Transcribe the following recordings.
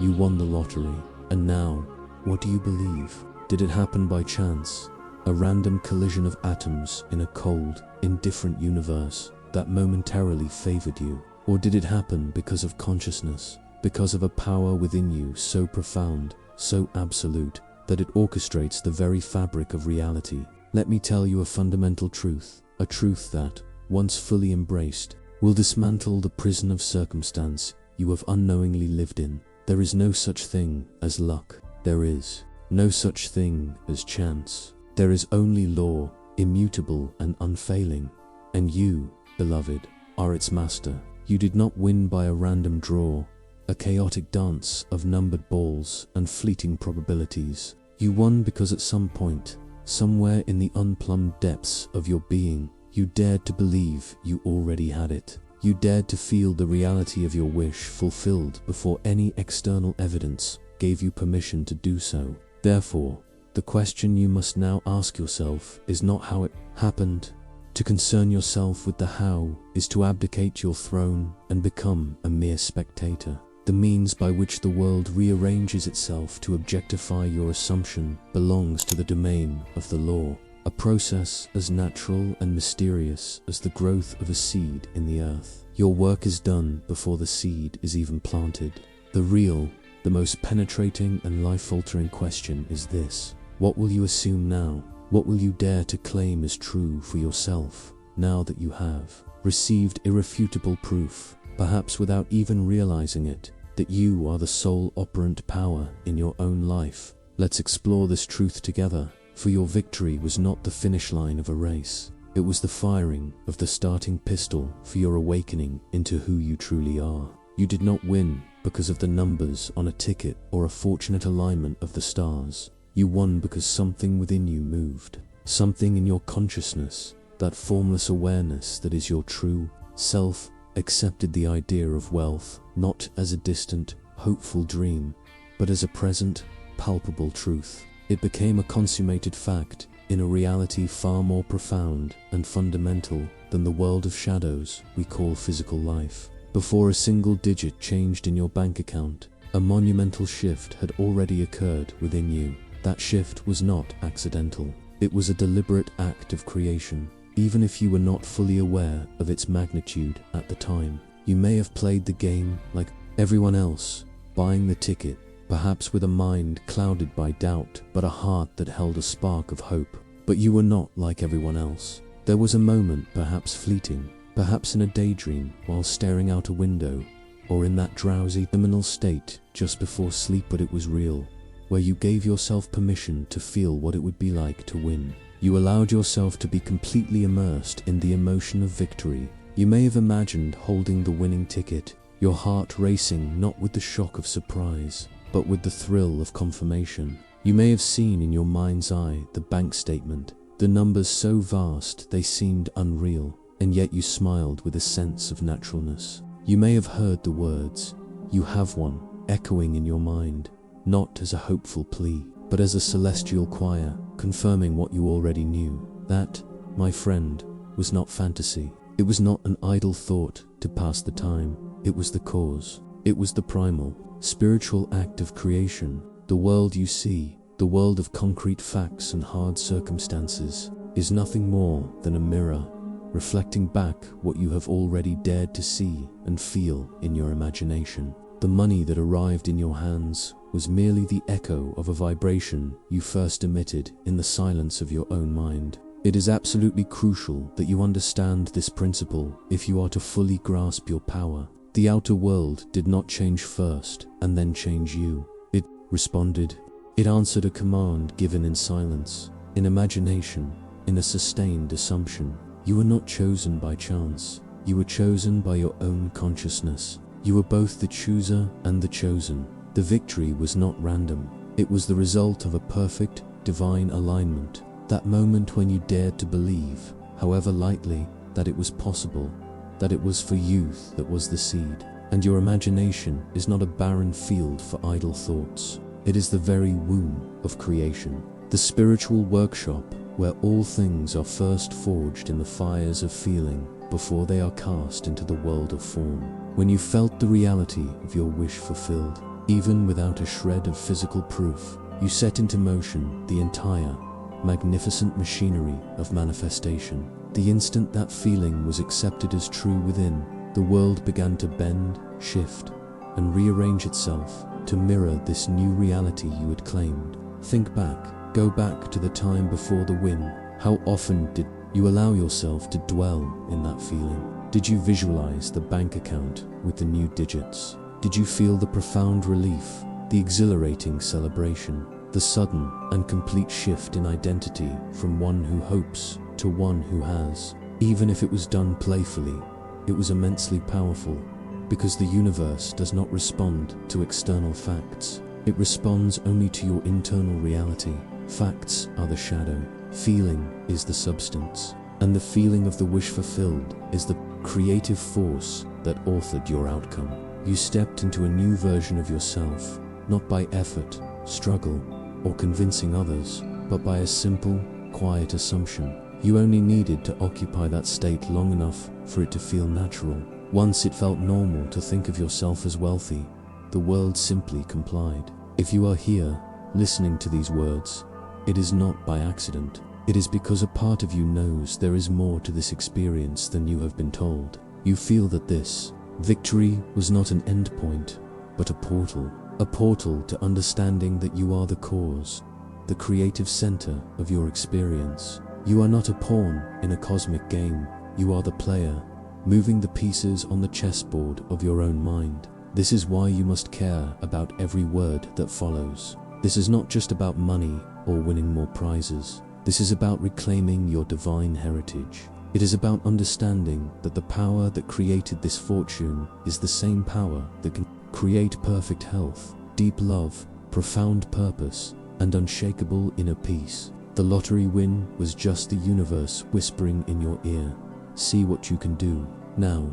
You won the lottery. And now, what do you believe? Did it happen by chance? A random collision of atoms in a cold, indifferent universe that momentarily favored you? Or did it happen because of consciousness, because of a power within you so profound, so absolute, that it orchestrates the very fabric of reality? Let me tell you a fundamental truth, a truth that, once fully embraced, will dismantle the prison of circumstance you have unknowingly lived in. There is no such thing as luck. There is no such thing as chance. There is only law, immutable and unfailing. And you, beloved, are its master. You did not win by a random draw, a chaotic dance of numbered balls and fleeting probabilities. You won because at some point, somewhere in the unplumbed depths of your being, you dared to believe you already had it. You dared to feel the reality of your wish fulfilled before any external evidence gave you permission to do so. Therefore, the question you must now ask yourself is not how it happened. To concern yourself with the how is to abdicate your throne and become a mere spectator. The means by which the world rearranges itself to objectify your assumption belongs to the domain of the law, a process as natural and mysterious as the growth of a seed in the earth. Your work is done before the seed is even planted. The real, the most penetrating and life-altering question is this: what will you assume now? What will you dare to claim as true for yourself, now that you have received irrefutable proof, perhaps without even realizing it, that you are the sole operant power in your own life? Let's explore this truth together, for your victory was not the finish line of a race. It was the firing of the starting pistol for your awakening into who you truly are. You did not win because of the numbers on a ticket or a fortunate alignment of the stars. You won because something within you moved. Something in your consciousness, that formless awareness that is your true self, accepted the idea of wealth not as a distant, hopeful dream, but as a present, palpable truth. It became a consummated fact in a reality far more profound and fundamental than the world of shadows we call physical life. Before a single digit changed in your bank account, a monumental shift had already occurred within you. That shift was not accidental. It was a deliberate act of creation. Even if you were not fully aware of its magnitude at the time, you may have played the game like everyone else, buying the ticket, perhaps with a mind clouded by doubt, but a heart that held a spark of hope. But you were not like everyone else. There was a moment, perhaps fleeting, perhaps in a daydream while staring out a window, or in that drowsy liminal state just before sleep, but it was real, where you gave yourself permission to feel what it would be like to win. You allowed yourself to be completely immersed in the emotion of victory. You may have imagined holding the winning ticket, your heart racing not with the shock of surprise, but with the thrill of confirmation. You may have seen in your mind's eye the bank statement, the numbers so vast they seemed unreal, and yet you smiled with a sense of naturalness. You may have heard the words, "You have won," echoing in your mind, not as a hopeful plea, but as a celestial choir, confirming what you already knew. That, my friend, was not fantasy. It was not an idle thought to pass the time. It was the cause. It was the primal, spiritual act of creation. The world you see, the world of concrete facts and hard circumstances, is nothing more than a mirror, reflecting back what you have already dared to see and feel in your imagination. The money that arrived in your hands was merely the echo of a vibration you first emitted in the silence of your own mind. It is absolutely crucial that you understand this principle if you are to fully grasp your power. The outer world did not change first and then change you. It responded. It answered a command given in silence, in imagination, in a sustained assumption. You were not chosen by chance. You were chosen by your own consciousness. You were both the chooser and the chosen. The victory was not random. It was the result of a perfect, divine alignment. That moment when you dared to believe, however lightly, that it was possible, that it was for youth that was the seed. And your imagination is not a barren field for idle thoughts. It is the very womb of creation, the spiritual workshop where all things are first forged in the fires of feeling before they are cast into the world of form. When you felt the reality of your wish fulfilled, even without a shred of physical proof. You set into motion the entire, magnificent machinery of manifestation. The instant that feeling was accepted as true within, the world began to bend, shift, and rearrange itself to mirror this new reality you had claimed. Think back, go back to the time before the win. How often did you allow yourself to dwell in that feeling? Did you visualize the bank account with the new digits? Did you feel the profound relief, the exhilarating celebration, the sudden and complete shift in identity from one who hopes to one who has? Even if it was done playfully, it was immensely powerful, because the universe does not respond to external facts. It responds only to your internal reality. Facts are the shadow, feeling is the substance, and the feeling of the wish fulfilled is the creative force that authored your outcome. You stepped into a new version of yourself, not by effort, struggle, or convincing others, but by a simple, quiet assumption. You only needed to occupy that state long enough for it to feel natural. Once it felt normal to think of yourself as wealthy, the world simply complied. If you are here, listening to these words, it is not by accident. It is because a part of you knows there is more to this experience than you have been told. You feel that this victory was not an endpoint, but a portal to understanding that you are the cause, the creative center of your experience. You are not a pawn in a cosmic game. You are the player, moving the pieces on the chessboard of your own mind. This is why you must care about every word that follows. This is not just about money or winning more prizes. This is about reclaiming your divine heritage. It is about understanding that the power that created this fortune is the same power that can create perfect health, deep love, profound purpose, and unshakable inner peace. The lottery win was just the universe whispering in your ear, "See what you can do." Now,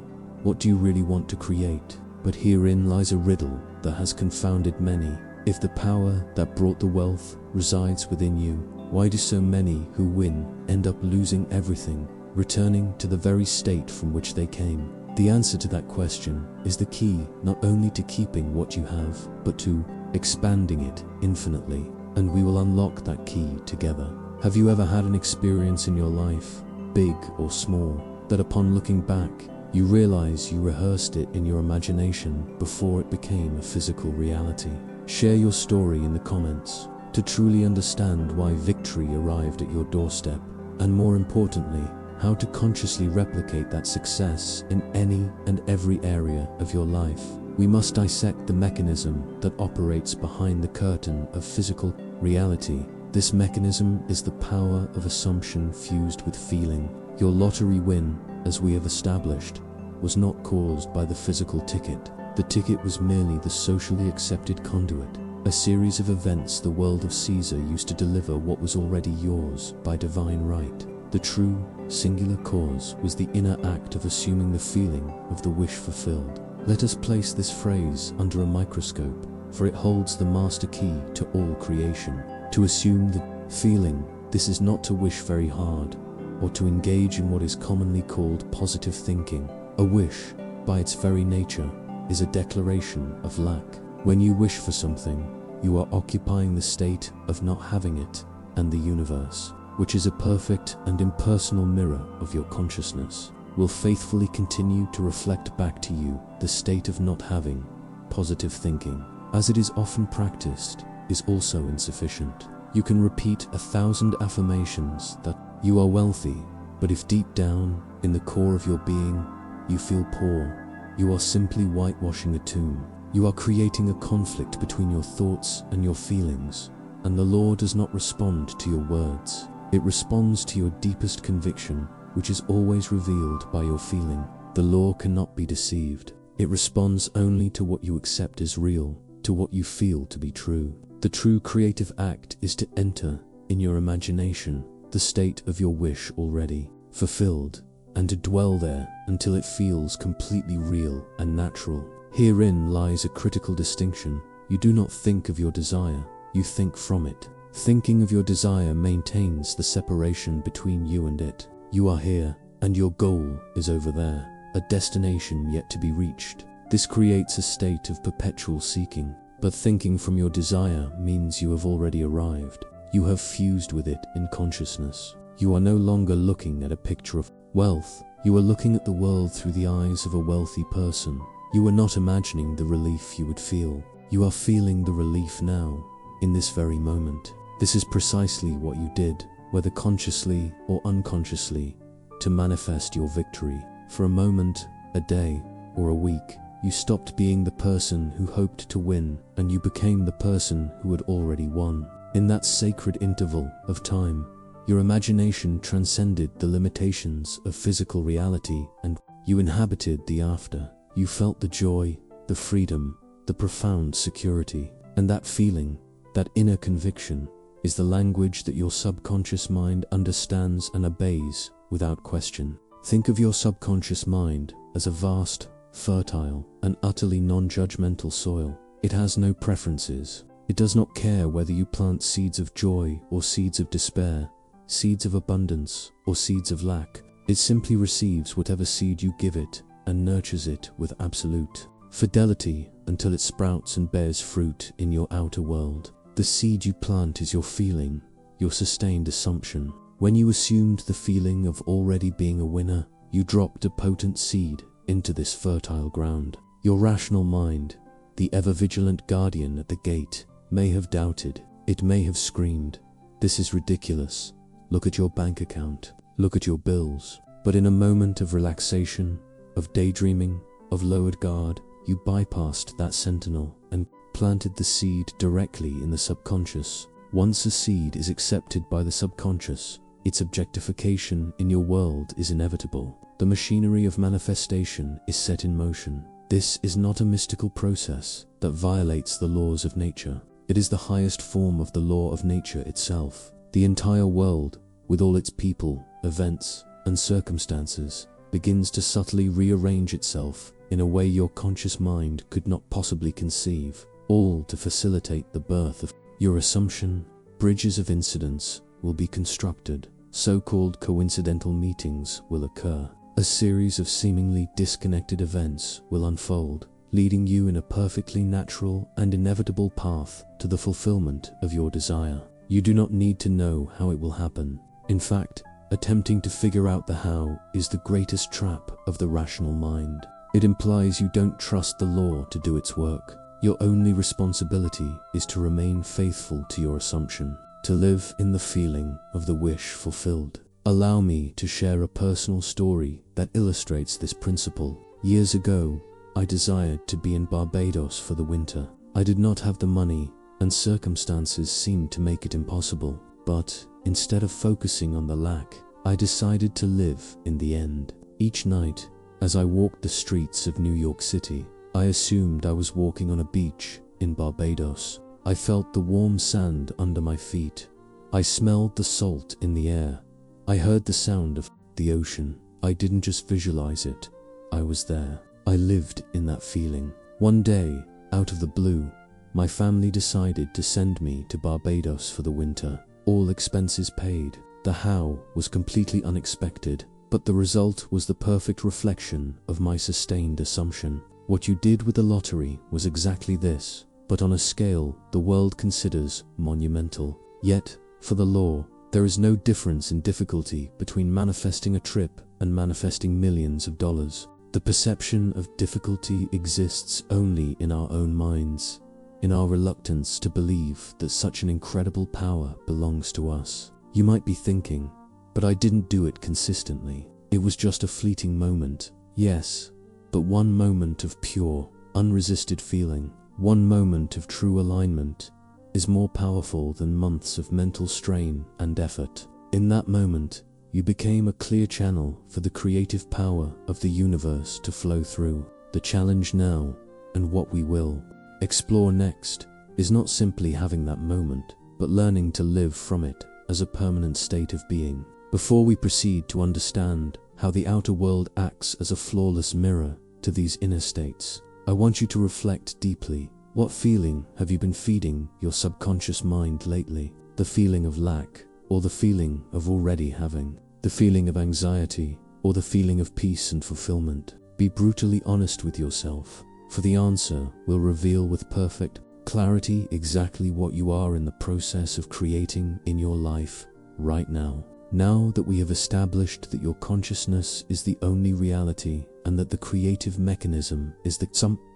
what do you really want to create? But herein lies a riddle that has confounded many. If the power that brought the wealth resides within you, why do so many who win end up losing everything, returning to the very state from which they came? The answer to that question is the key not only to keeping what you have, but to expanding it infinitely. And we will unlock that key together. Have you ever had an experience in your life, big or small, that upon looking back, you realize you rehearsed it in your imagination before it became a physical reality? Share your story in the comments to truly understand why victory arrived at your doorstep, and more importantly, how to consciously replicate that success in any and every area of your life. We must dissect the mechanism that operates behind the curtain of physical reality. This mechanism is the power of assumption fused with feeling. Your lottery win, as we have established, was not caused by the physical ticket. The ticket was merely the socially accepted conduit, a series of events the world of Caesar used to deliver what was already yours by divine right. The true, singular cause was the inner act of assuming the feeling of the wish fulfilled. Let us place this phrase under a microscope, for it holds the master key to all creation. To assume the feeling, this is not to wish very hard, or to engage in what is commonly called positive thinking. A wish, by its very nature, is a declaration of lack. When you wish for something, you are occupying the state of not having it, and the universe, which is a perfect and impersonal mirror of your consciousness, will faithfully continue to reflect back to you the state of not having. Positive thinking, as it is often practiced, is also insufficient. You can repeat 1,000 affirmations that you are wealthy, but if deep down, in the core of your being, you feel poor, you are simply whitewashing a tomb. You are creating a conflict between your thoughts and your feelings, and the law does not respond to your words. It responds to your deepest conviction, which is always revealed by your feeling. The law cannot be deceived. It responds only to what you accept as real, to what you feel to be true. The true creative act is to enter, in your imagination, the state of your wish already fulfilled, and to dwell there until it feels completely real and natural. Herein lies a critical distinction. You do not think of your desire, you think from it. Thinking of your desire maintains the separation between you and it. You are here, and your goal is over there, a destination yet to be reached. This creates a state of perpetual seeking. But thinking from your desire means you have already arrived. You have fused with it in consciousness. You are no longer looking at a picture of wealth. You are looking at the world through the eyes of a wealthy person. You are not imagining the relief you would feel. You are feeling the relief now, in this very moment. This is precisely what you did, whether consciously or unconsciously, to manifest your victory. For a moment, a day, or a week, you stopped being the person who hoped to win, and you became the person who had already won. In that sacred interval of time, your imagination transcended the limitations of physical reality, and you inhabited the after. You felt the joy, the freedom, the profound security. And that feeling, that inner conviction, is the language that your subconscious mind understands and obeys without question. Think of your subconscious mind as a vast, fertile, and utterly non-judgmental soil. It has no preferences. It does not care whether you plant seeds of joy or seeds of despair, seeds of abundance or seeds of lack. It simply receives whatever seed you give it and nurtures it with absolute fidelity until it sprouts and bears fruit in your outer world. The seed you plant is your feeling, your sustained assumption. When you assumed the feeling of already being a winner, you dropped a potent seed into this fertile ground. Your rational mind, the ever-vigilant guardian at the gate, may have doubted. It may have screamed, "This is ridiculous. Look at your bank account. Look at your bills." But in a moment of relaxation, of daydreaming, of lowered guard, you bypassed that sentinel and planted the seed directly in the subconscious. Once a seed is accepted by the subconscious, its objectification in your world is inevitable. The machinery of manifestation is set in motion. This is not a mystical process that violates the laws of nature. It is the highest form of the law of nature itself. The entire world, with all its people, events, and circumstances, begins to subtly rearrange itself in a way your conscious mind could not possibly conceive, all to facilitate the birth of your assumption. Bridges of incidents will be constructed. So-called coincidental meetings will occur. A series of seemingly disconnected events will unfold, leading you in a perfectly natural and inevitable path to the fulfillment of your desire. You do not need to know how it will happen. In fact, attempting to figure out the how is the greatest trap of the rational mind. It implies you don't trust the law to do its work. Your only responsibility is to remain faithful to your assumption, to live in the feeling of the wish fulfilled. Allow me to share a personal story that illustrates this principle. Years ago, I desired to be in Barbados for the winter. I did not have the money, and circumstances seemed to make it impossible. But instead of focusing on the lack, I decided to live in the end. Each night, as I walked the streets of New York City, I assumed I was walking on a beach in Barbados. I felt the warm sand under my feet. I smelled the salt in the air. I heard the sound of the ocean. I didn't just visualize it. I was there. I lived in that feeling. One day, out of the blue, my family decided to send me to Barbados for the winter. All expenses paid. The how was completely unexpected, but the result was the perfect reflection of my sustained assumption. What you did with the lottery was exactly this, but on a scale the world considers monumental. Yet, for the law, there is no difference in difficulty between manifesting a trip and manifesting millions of dollars. The perception of difficulty exists only in our own minds, in our reluctance to believe that such an incredible power belongs to us. You might be thinking, but I didn't do it consistently. It was just a fleeting moment. Yes, but one moment of pure, unresisted feeling, one moment of true alignment, is more powerful than months of mental strain and effort. In that moment, you became a clear channel for the creative power of the universe to flow through. The challenge now, and what we will explore next, is not simply having that moment, but learning to live from it as a permanent state of being. Before we proceed to understand how the outer world acts as a flawless mirror to these inner states, I want you to reflect deeply. What feeling have you been feeding your subconscious mind lately? The feeling of lack, or the feeling of already having? The feeling of anxiety, or the feeling of peace and fulfillment? Be brutally honest with yourself, for the answer will reveal with perfect clarity exactly what you are in the process of creating in your life right now. Now that we have established that your consciousness is the only reality and that the creative mechanism is the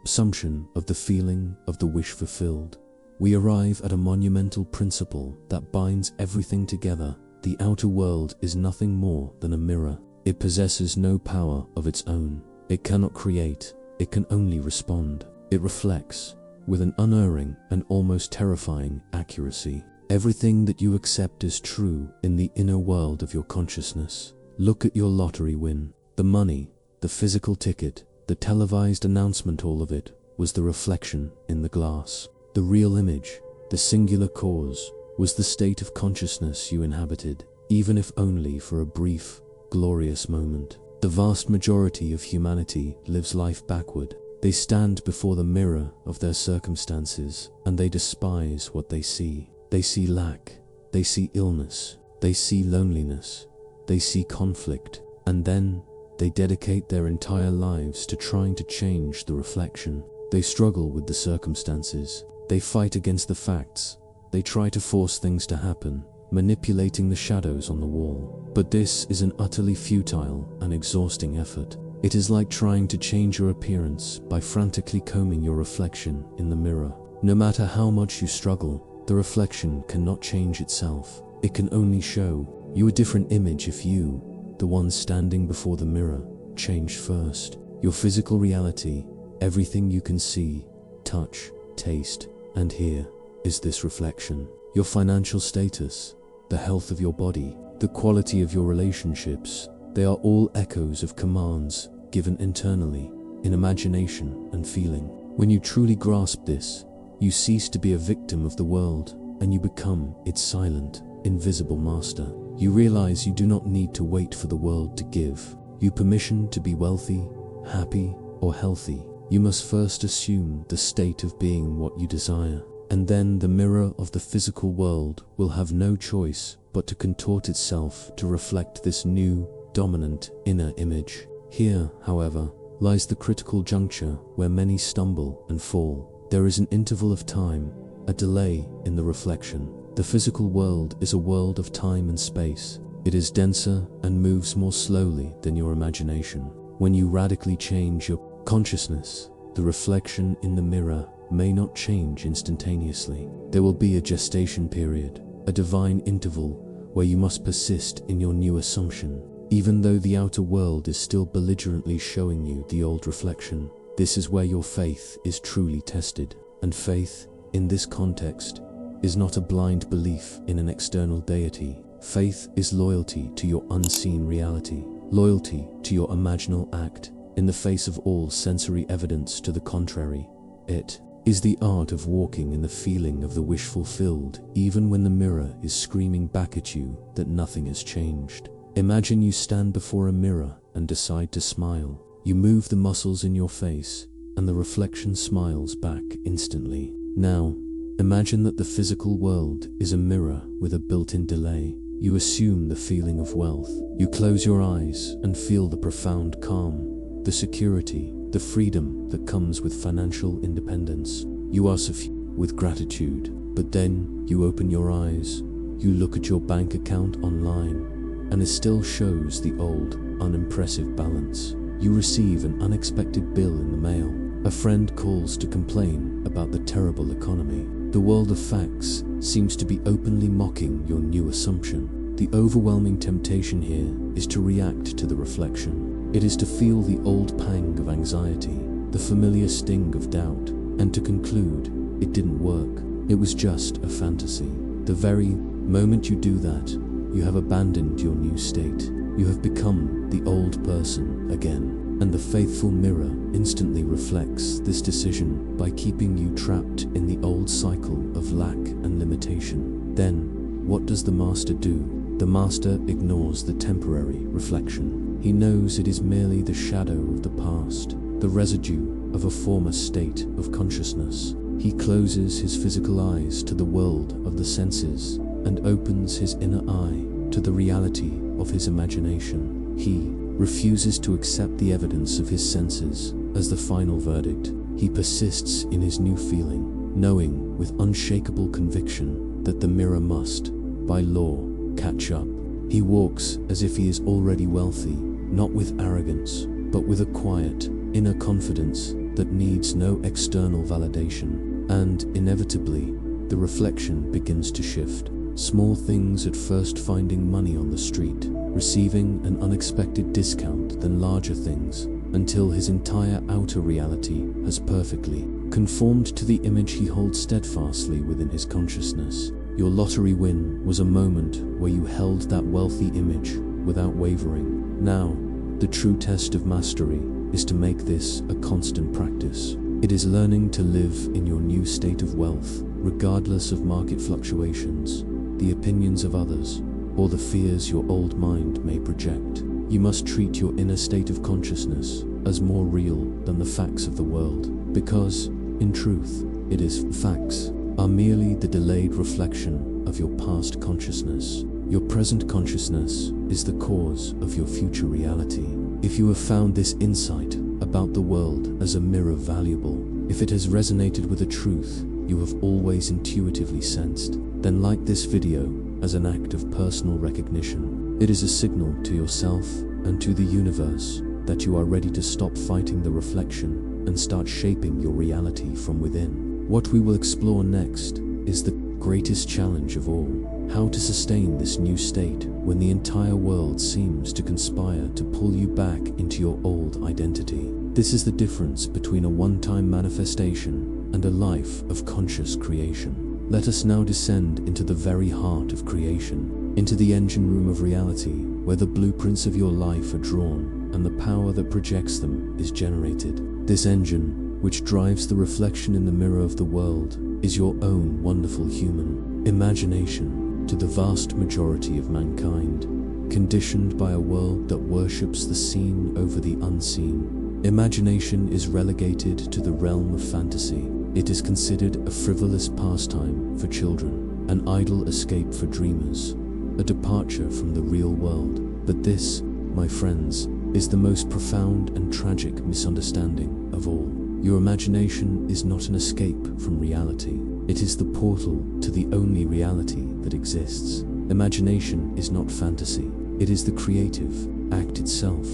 summation of the feeling of the wish fulfilled, we arrive at a monumental principle that binds everything together. The outer world is nothing more than a mirror. It possesses no power of its own. It cannot create, it can only respond. It reflects, with an unerring and almost terrifying accuracy, everything that you accept is true in the inner world of your consciousness. Look at your lottery win. The money, the physical ticket, the televised announcement, all of it was the reflection in the glass. The real image, the singular cause, was the state of consciousness you inhabited, even if only for a brief, glorious moment. The vast majority of humanity lives life backward. They stand before the mirror of their circumstances and they despise what they see. They see lack, they see illness, they see loneliness, they see conflict, and then they dedicate their entire lives to trying to change the reflection. They struggle with the circumstances, they fight against the facts, they try to force things to happen, manipulating the shadows on the wall. But this is an utterly futile and exhausting effort. It is like trying to change your appearance by frantically combing your reflection in the mirror. No matter how much you struggle, the reflection cannot change itself. It can only show you a different image if you, the one standing before the mirror, change first. Your physical reality, everything you can see, touch, taste, and hear, is this reflection. Your financial status, the health of your body, the quality of your relationships, they are all echoes of commands given internally, in imagination and feeling. When you truly grasp this, you cease to be a victim of the world and you become its silent, invisible master. You realize you do not need to wait for the world to give you permission to be wealthy, happy, or healthy. You must first assume the state of being what you desire, and then the mirror of the physical world will have no choice but to contort itself to reflect this new, dominant inner image. Here, however, lies the critical juncture where many stumble and fall. There is an interval of time, a delay in the reflection. The physical world is a world of time and space. It is denser and moves more slowly than your imagination. When you radically change your consciousness, the reflection in the mirror may not change instantaneously. There will be a gestation period, a divine interval where you must persist in your new assumption. Even though the outer world is still belligerently showing you the old reflection, this is where your faith is truly tested. And faith, in this context, is not a blind belief in an external deity. Faith is loyalty to your unseen reality, loyalty to your imaginal act in the face of all sensory evidence to the contrary. It is the art of walking in the feeling of the wish fulfilled, even when the mirror is screaming back at you that nothing has changed. Imagine you stand before a mirror and decide to smile. You move the muscles in your face, and the reflection smiles back instantly. Now, imagine that the physical world is a mirror with a built-in delay. You assume the feeling of wealth. You close your eyes and feel the profound calm, the security, the freedom that comes with financial independence. You are suffused with gratitude, but then you open your eyes, you look at your bank account online, and it still shows the old, unimpressive balance. You receive an unexpected bill in the mail. A friend calls to complain about the terrible economy. The world of facts seems to be openly mocking your new assumption. The overwhelming temptation here is to react to the reflection. It is to feel the old pang of anxiety, the familiar sting of doubt, and to conclude it didn't work. It was just a fantasy. The very moment you do that, you have abandoned your new state. You have become the old person again, and the faithful mirror instantly reflects this decision by keeping you trapped in the old cycle of lack and limitation. Then, what does the master do? The master ignores the temporary reflection. He knows it is merely the shadow of the past, the residue of a former state of consciousness. He closes his physical eyes to the world of the senses and opens his inner eye to the reality of his imagination. He refuses to accept the evidence of his senses as the final verdict. He persists in his new feeling, knowing with unshakable conviction that the mirror must, by law, catch up. He walks as if he is already wealthy, not with arrogance, but with a quiet, inner confidence that needs no external validation. And, inevitably, the reflection begins to shift. Small things at first: finding money on the street, receiving an unexpected discount, then larger things, until his entire outer reality has perfectly conformed to the image he holds steadfastly within his consciousness. Your lottery win was a moment where you held that wealthy image without wavering. Now, the true test of mastery is to make this a constant practice. It is learning to live in your new state of wealth, regardless of market fluctuations, the opinions of others, or the fears your old mind may project. You must treat your inner state of consciousness as more real than the facts of the world, because, in truth, it is facts are merely the delayed reflection of your past consciousness. Your present consciousness is the cause of your future reality. If you have found this insight about the world as a mirror valuable, if it has resonated with a truth you have always intuitively sensed, then like this video as an act of personal recognition. It is a signal to yourself and to the universe that you are ready to stop fighting the reflection and start shaping your reality from within. What we will explore next is the greatest challenge of all: how to sustain this new state when the entire world seems to conspire to pull you back into your old identity. This is the difference between a one-time manifestation and a life of conscious creation. Let us now descend into the very heart of creation, into the engine room of reality, where the blueprints of your life are drawn and the power that projects them is generated. This engine, which drives the reflection in the mirror of the world, is your own wonderful human imagination. To the vast majority of mankind, conditioned by a world that worships the seen over the unseen, imagination is relegated to the realm of fantasy. It is considered a frivolous pastime for children, an idle escape for dreamers, a departure from the real world. But this, my friends, is the most profound and tragic misunderstanding of all. Your imagination is not an escape from reality. It is the portal to the only reality that exists. Imagination is not fantasy. It is the creative act itself,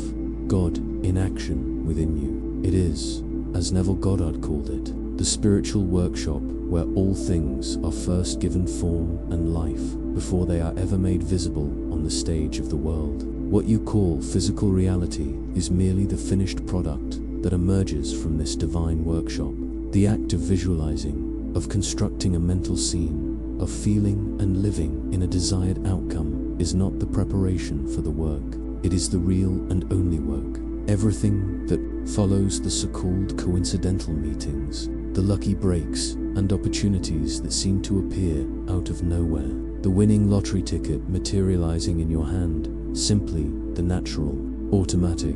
God in action within you. It is, as Neville Goddard called it, the spiritual workshop where all things are first given form and life before they are ever made visible on the stage of the world. What you call physical reality is merely the finished product that emerges from this divine workshop. The act of visualizing, of constructing a mental scene, of feeling and living in a desired outcome is not the preparation for the work. It is the real and only work. Everything that follows the so-called coincidental meetings, the lucky breaks and opportunities that seem to appear out of nowhere, the winning lottery ticket materializing in your hand, simply the natural, automatic,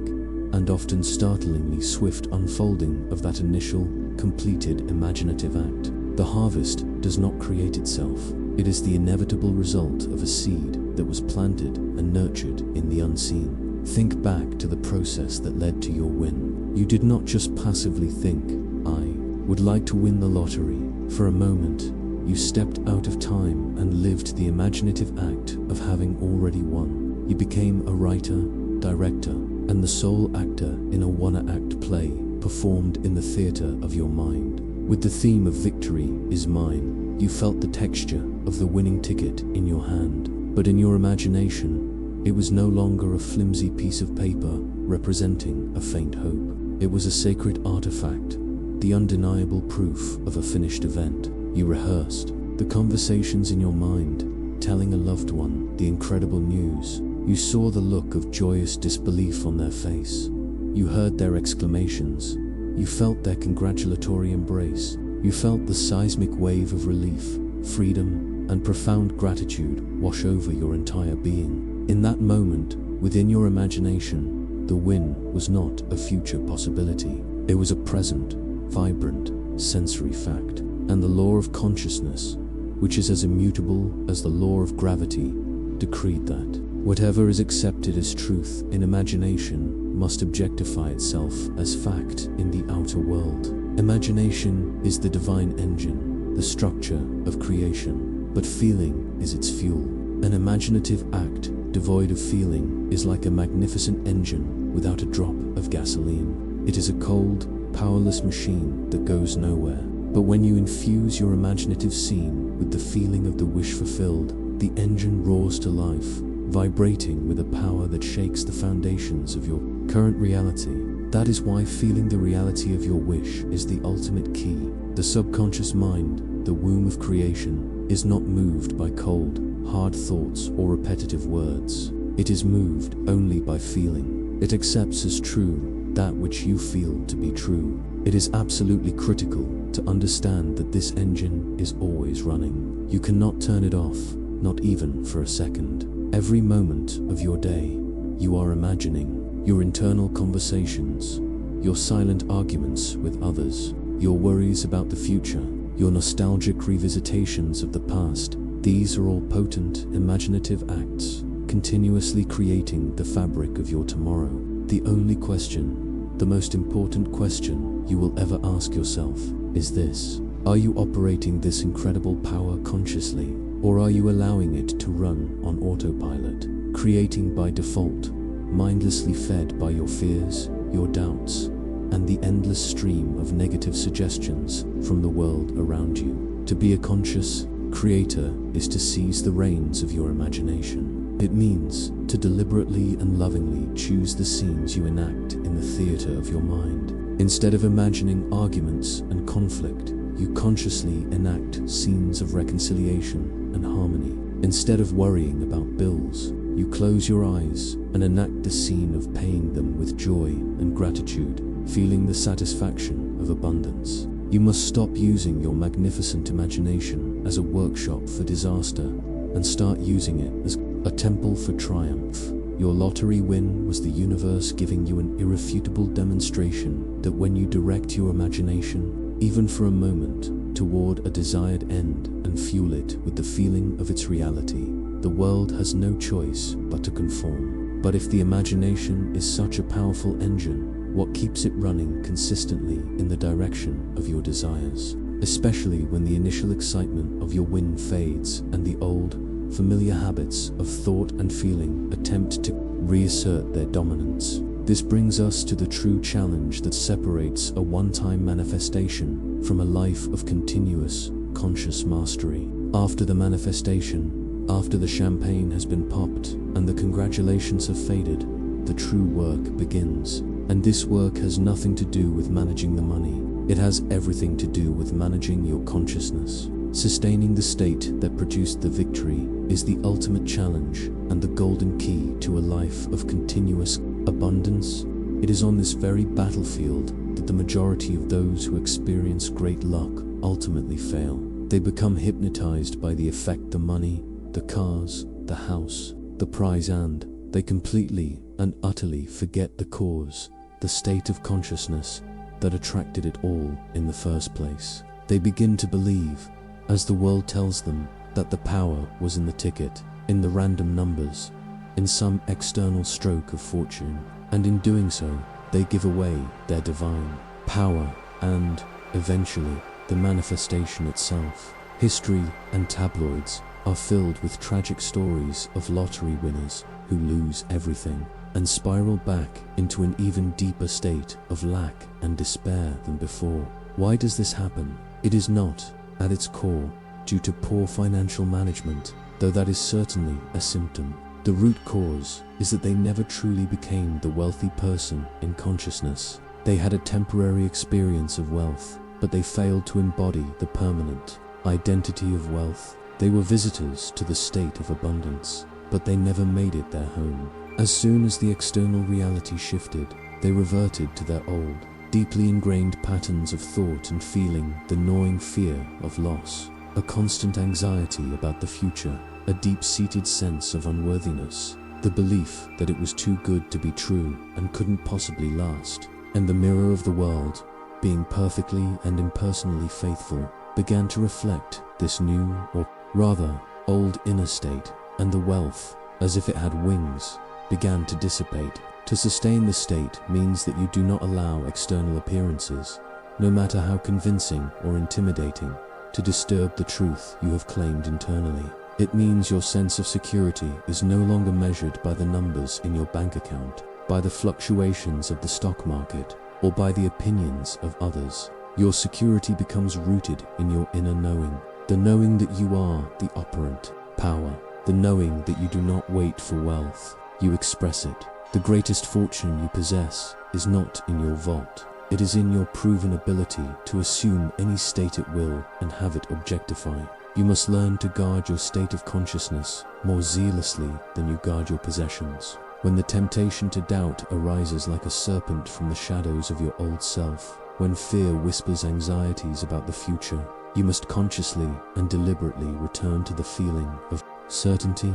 and often startlingly swift unfolding of that initial, completed imaginative act. The harvest does not create itself. It is the inevitable result of a seed that was planted and nurtured in the unseen. Think back to the process that led to your win. You did not just passively think, I would like to win the lottery. For a moment, you stepped out of time and lived the imaginative act of having already won. You became a writer, director, and the sole actor in a one-act play performed in the theater of your mind. With the theme of victory is mine, you felt the texture of the winning ticket in your hand. But in your imagination, it was no longer a flimsy piece of paper representing a faint hope. It was a sacred artifact, the undeniable proof of a finished event. You rehearsed the conversations in your mind, telling a loved one the incredible news. You saw the look of joyous disbelief on their face. You heard their exclamations. You felt their congratulatory embrace. You felt the seismic wave of relief, freedom, and profound gratitude wash over your entire being. In that moment, within your imagination, the win was not a future possibility. It was a present, vibrant, sensory fact. And the law of consciousness, which is as immutable as the law of gravity, decreed that whatever is accepted as truth in imagination must objectify itself as fact in the outer world. Imagination is the divine engine, the structure of creation, but feeling is its fuel. An imaginative act devoid of feeling is like a magnificent engine without a drop of gasoline. It is a cold, powerless machine that goes nowhere. But when you infuse your imaginative scene with the feeling of the wish fulfilled, the engine roars to life, vibrating with a power that shakes the foundations of your current reality. That is why feeling the reality of your wish is the ultimate key. The subconscious mind, the womb of creation, is not moved by cold, hard thoughts or repetitive words. It is moved only by feeling. It accepts as true that which you feel to be true. It is absolutely critical to understand that this engine is always running. You cannot turn it off, not even for a second. Every moment of your day, you are imagining your internal conversations, your silent arguments with others, your worries about the future, your nostalgic revisitations of the past. These are all potent, imaginative acts, continuously creating the fabric of your tomorrow. The only question, the most important question you will ever ask yourself is this: are you operating this incredible power consciously, or are you allowing it to run on autopilot, creating by default, mindlessly fed by your fears, your doubts, and the endless stream of negative suggestions from the world around you? To be a conscious creator is to seize the reins of your imagination. It means to deliberately and lovingly choose the scenes you enact in the theater of your mind. Instead of imagining arguments and conflict, you consciously enact scenes of reconciliation and harmony. Instead of worrying about bills, you close your eyes and enact the scene of paying them with joy and gratitude, feeling the satisfaction of abundance. You must stop using your magnificent imagination as a workshop for disaster and start using it as a temple for triumph. Your lottery win was the universe giving you an irrefutable demonstration that when you direct your imagination, even for a moment, toward a desired end and fuel it with the feeling of its reality, the world has no choice but to conform. But if the imagination is such a powerful engine, what keeps it running consistently in the direction of your desires? Especially when the initial excitement of your win fades and the old, familiar habits of thought and feeling attempt to reassert their dominance. This brings us to the true challenge that separates a one-time manifestation from a life of continuous, conscious mastery. After the manifestation, after the champagne has been popped and the congratulations have faded, the true work begins. And this work has nothing to do with managing the money. It has everything to do with managing your consciousness. Sustaining the state that produced the victory is the ultimate challenge and the golden key to a life of continuous abundance. It is on this very battlefield that the majority of those who experience great luck ultimately fail. They become hypnotized by the effect the money, the cars, the house, the prize, and they completely and utterly forget the cause, the state of consciousness that attracted it all in the first place. They begin to believe, as the world tells them, that the power was in the ticket, in the random numbers, in some external stroke of fortune, and in doing so, they give away their divine power and, eventually, the manifestation itself. History and tabloids are filled with tragic stories of lottery winners who lose everything and spiral back into an even deeper state of lack and despair than before. Why does this happen? It is not, at its core, due to poor financial management, though that is certainly a symptom. The root cause is that they never truly became the wealthy person in consciousness. They had a temporary experience of wealth, but they failed to embody the permanent identity of wealth. They were visitors to the state of abundance, but they never made it their home. As soon as the external reality shifted, they reverted to their old, deeply ingrained patterns of thought and feeling, the gnawing fear of loss, a constant anxiety about the future, a deep-seated sense of unworthiness, the belief that it was too good to be true and couldn't possibly last, and the mirror of the world, being perfectly and impersonally faithful, began to reflect this new, or rather, old inner state, and the wealth, as if it had wings, began to dissipate. To sustain the state means that you do not allow external appearances, no matter how convincing or intimidating, to disturb the truth you have claimed internally. It means your sense of security is no longer measured by the numbers in your bank account, by the fluctuations of the stock market, or by the opinions of others. Your security becomes rooted in your inner knowing, the knowing that you are the operant power, the knowing that you do not wait for wealth, you express it. The greatest fortune you possess is not in your vault. It is in your proven ability to assume any state at will and have it objectify. You must learn to guard your state of consciousness more zealously than you guard your possessions. When the temptation to doubt arises like a serpent from the shadows of your old self, when fear whispers anxieties about the future, you must consciously and deliberately return to the feeling of certainty.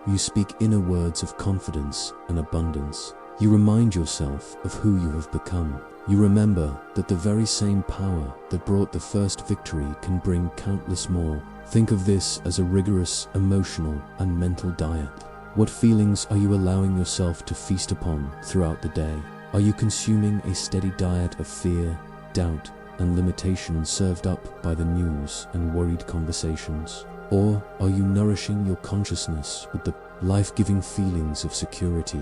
You speak inner words of confidence and abundance. You remind yourself of who you have become. You remember that the very same power that brought the first victory can bring countless more. Think of this as a rigorous emotional and mental diet. What feelings are you allowing yourself to feast upon throughout the day? Are you consuming a steady diet of fear, doubt, and limitation served up by the news and worried conversations? Or are you nourishing your consciousness with the life-giving feelings of security,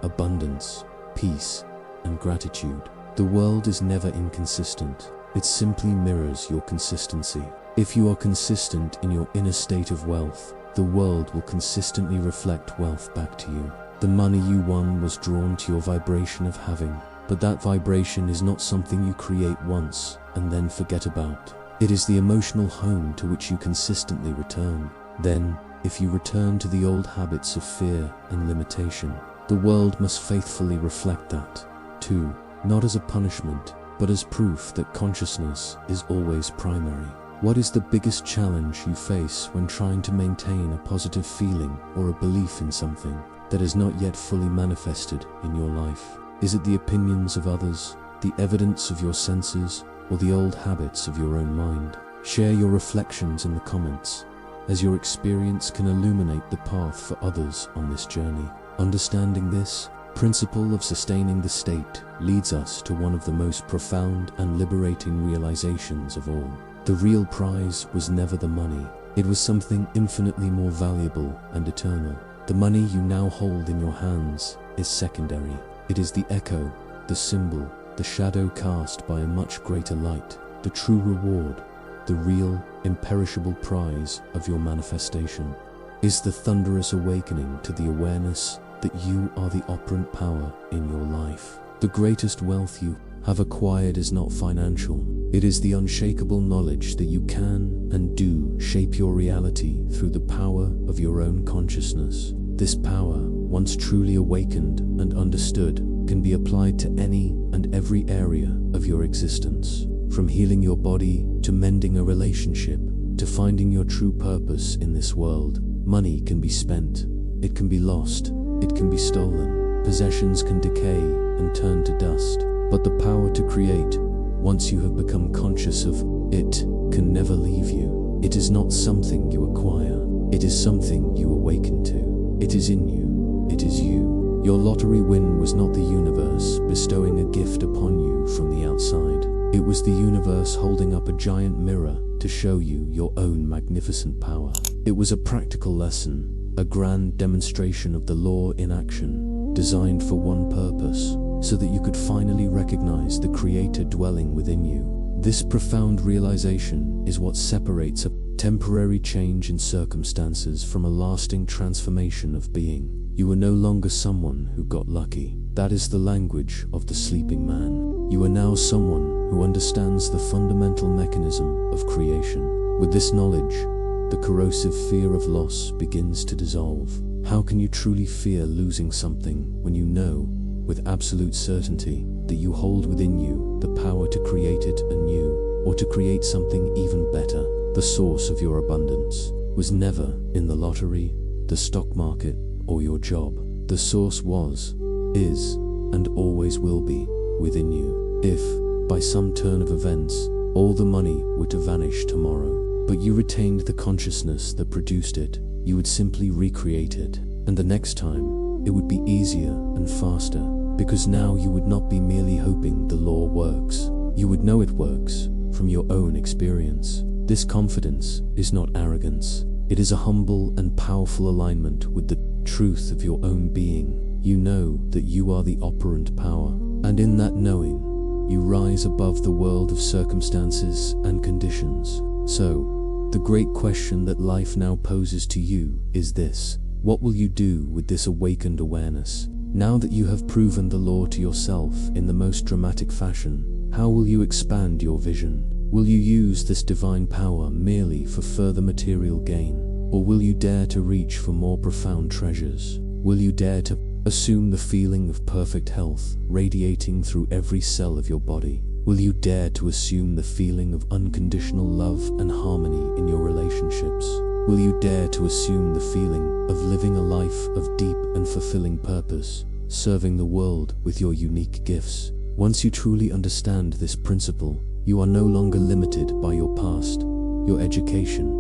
abundance, peace, and gratitude? The world is never inconsistent. It simply mirrors your consistency. If you are consistent in your inner state of wealth, the world will consistently reflect wealth back to you. The money you won was drawn to your vibration of having, but that vibration is not something you create once and then forget about. It is the emotional home to which you consistently return. Then, if you return to the old habits of fear and limitation, the world must faithfully reflect that, too, not as a punishment, but as proof that consciousness is always primary. What is the biggest challenge you face when trying to maintain a positive feeling or a belief in something that has not yet fully manifested in your life? Is it the opinions of others, the evidence of your senses, or the old habits of your own mind? Share your reflections in the comments, as your experience can illuminate the path for others on this journey. Understanding this principle of sustaining the state leads us to one of the most profound and liberating realizations of all. The real prize was never the money. It was something infinitely more valuable and eternal. The money you now hold in your hands is secondary. It is the echo, the symbol, the shadow cast by a much greater light. The true reward, the real, imperishable prize of your manifestation, is the thunderous awakening to the awareness that you are the operant power in your life. The greatest wealth you have acquired is not financial. It is the unshakable knowledge that you can and do shape your reality through the power of your own consciousness. This power, once truly awakened and understood, can be applied to any and every area of your existence. From healing your body to mending a relationship to finding your true purpose in this world. Money can be spent, it can be lost, it can be stolen. Possessions can decay and turn to dust. But the power to create, once you have become conscious of it, can never leave you. It is not something you acquire. It is something you awaken to. It is in you. It is you. Your lottery win was not the universe bestowing a gift upon you from the outside. It was the universe holding up a giant mirror to show you your own magnificent power. It was a practical lesson, a grand demonstration of the law in action, designed for one purpose, so that you could finally recognize the Creator dwelling within you. This profound realization is what separates a temporary change in circumstances from a lasting transformation of being. You are no longer someone who got lucky. That is the language of the sleeping man. You are now someone who understands the fundamental mechanism of creation. With this knowledge, the corrosive fear of loss begins to dissolve. How can you truly fear losing something when you know, with absolute certainty, that you hold within you the power to create it anew, or to create something even better? The source of your abundance was never in the lottery, the stock market, or your job. The source was, is, and always will be within you. If, by some turn of events, all the money were to vanish tomorrow, but you retained the consciousness that produced it, you would simply recreate it, and the next time, it would be easier and faster, because now you would not be merely hoping the law works. You would know it works from your own experience. This confidence is not arrogance. It is a humble and powerful alignment with the truth of your own being. You know that you are the operant power, and in that knowing, you rise above the world of circumstances and conditions. So, the great question that life now poses to you is this: what will you do with this awakened awareness? Now that you have proven the law to yourself in the most dramatic fashion, how will you expand your vision? Will you use this divine power merely for further material gain? Or will you dare to reach for more profound treasures? Will you dare to assume the feeling of perfect health radiating through every cell of your body? Will you dare to assume the feeling of unconditional love and harmony in your relationships? Will you dare to assume the feeling of living a life of deep and fulfilling purpose, serving the world with your unique gifts? Once you truly understand this principle, you are no longer limited by your past, your education,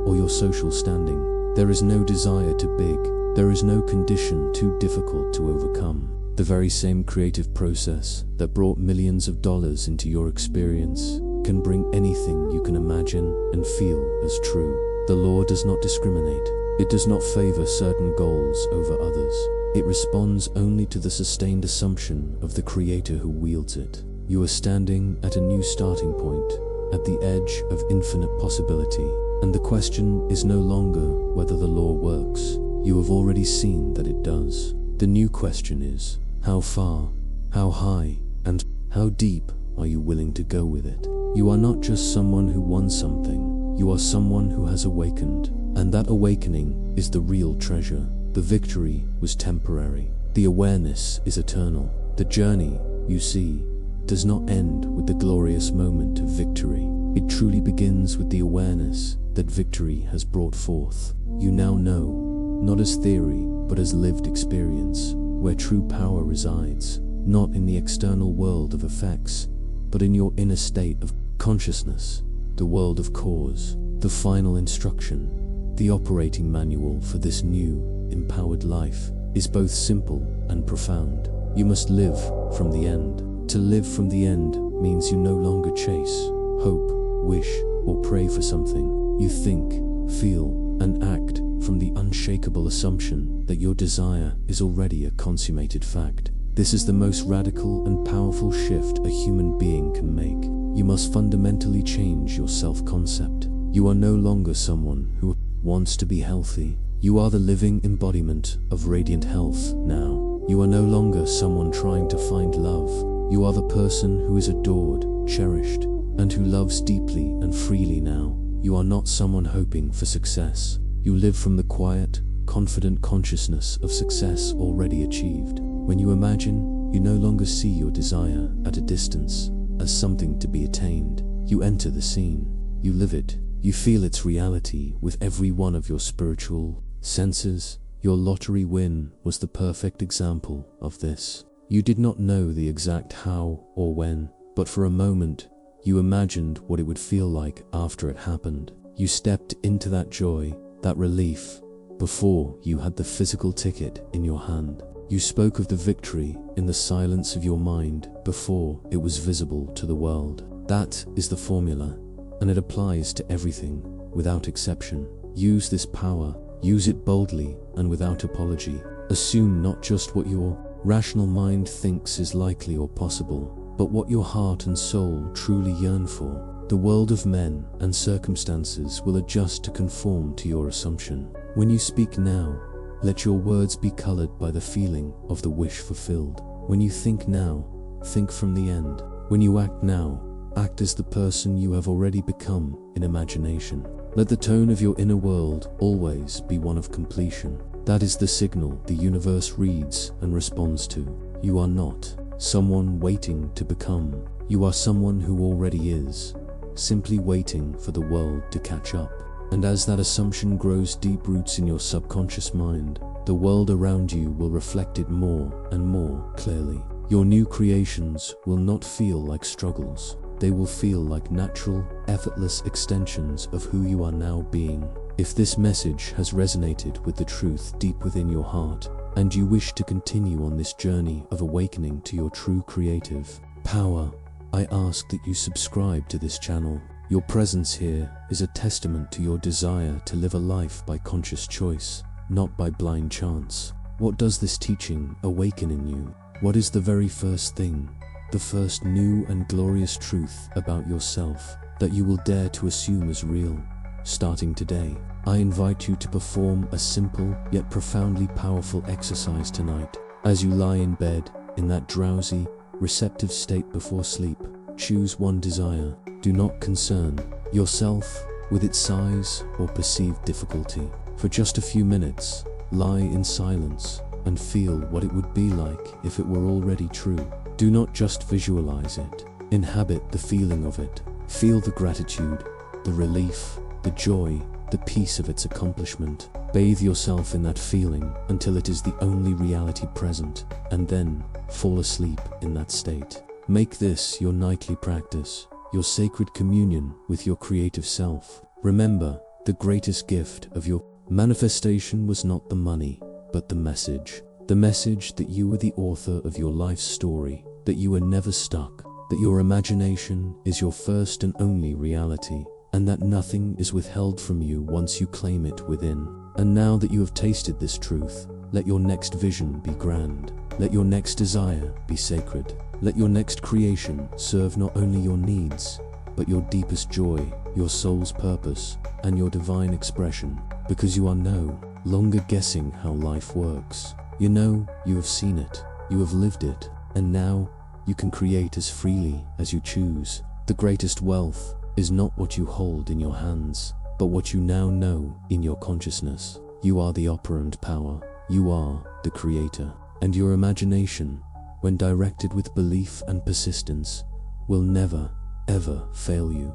or your social standing. There is no desire too big. There is no condition too difficult to overcome. The very same creative process that brought millions of dollars into your experience can bring anything you can imagine and feel as true. The law does not discriminate. It does not favor certain goals over others. It responds only to the sustained assumption of the creator who wields it. You are standing at a new starting point, at the edge of infinite possibility, and the question is no longer whether the law works. You have already seen that it does. The new question is, how far, how high, and how deep are you willing to go with it? You are not just someone who won something. You are someone who has awakened, and that awakening is the real treasure. The victory was temporary. The awareness is eternal. The journey, you see, does not end with the glorious moment of victory. It truly begins with the awareness that victory has brought forth. You now know, not as theory, but as lived experience, where true power resides, not in the external world of effects, but in your inner state of consciousness, the world of cause, the final instruction. The operating manual for this new, empowered life is both simple and profound. You must live from the end. To live from the end means you no longer chase, hope, wish, or pray for something. You think, feel, and act from the unshakable assumption that your desire is already a consummated fact. This is the most radical and powerful shift a human being can make. You must fundamentally change your self-concept. You are no longer someone who wants to be healthy. You are the living embodiment of radiant health now. You are no longer someone trying to find love. You are the person who is adored, cherished, and who loves deeply and freely now. You are not someone hoping for success. You live from the quiet, confident consciousness of success already achieved. When you imagine, you no longer see your desire at a distance as something to be attained. You enter the scene. You live it. You feel its reality with every one of your spiritual senses. Your lottery win was the perfect example of this. You did not know the exact how or when, but for a moment, you imagined what it would feel like after it happened. You stepped into that joy, that relief, before you had the physical ticket in your hand. You spoke of the victory in the silence of your mind before it was visible to the world. That is the formula, and it applies to everything, without exception. Use this power, use it boldly and without apology. Assume not just what your rational mind thinks is likely or possible, but what your heart and soul truly yearn for. The world of men and circumstances will adjust to conform to your assumption. When you speak now, let your words be colored by the feeling of the wish fulfilled. When you think now, think from the end. When you act now, act as the person you have already become in imagination. Let the tone of your inner world always be one of completion. That is the signal the universe reads and responds to. You are not someone waiting to become. You are someone who already is, simply waiting for the world to catch up. And as that assumption grows deep roots in your subconscious mind, the world around you will reflect it more and more clearly. Your new creations will not feel like struggles. They will feel like natural, effortless extensions of who you are now being. If this message has resonated with the truth deep within your heart, and you wish to continue on this journey of awakening to your true creative power, I ask that you subscribe to this channel, Your presence here is a testament to your desire to live a life by conscious choice, not by blind chance. What does this teaching awaken in you? What is the very first thing, the first new and glorious truth about yourself that you will dare to assume as real? Starting today, I invite you to perform a simple yet profoundly powerful exercise tonight. As you lie in bed, in that drowsy, receptive state before sleep, choose one desire. Do not concern yourself with its size or perceived difficulty. For just a few minutes, lie in silence and feel what it would be like if it were already true. Do not just visualize it. Inhabit the feeling of it. Feel the gratitude, the relief, the joy, the peace of its accomplishment. Bathe yourself in that feeling until it is the only reality present, and then fall asleep in that state. Make this your nightly practice, your sacred communion with your creative self. Remember, the greatest gift of your manifestation was not the money, but the message. The message that you were the author of your life's story, that you were never stuck, that your imagination is your first and only reality, and that nothing is withheld from you once you claim it within. And now that you have tasted this truth, let your next vision be grand. Let your next desire be sacred. Let your next creation serve not only your needs, but your deepest joy, your soul's purpose, and your divine expression, because you are no longer guessing how life works. You know, you have seen it, you have lived it, and now you can create as freely as you choose. The greatest wealth is not what you hold in your hands, but what you now know in your consciousness. You are the operant power, you are the creator, and your imagination, when directed with belief and persistence, will never, ever fail you.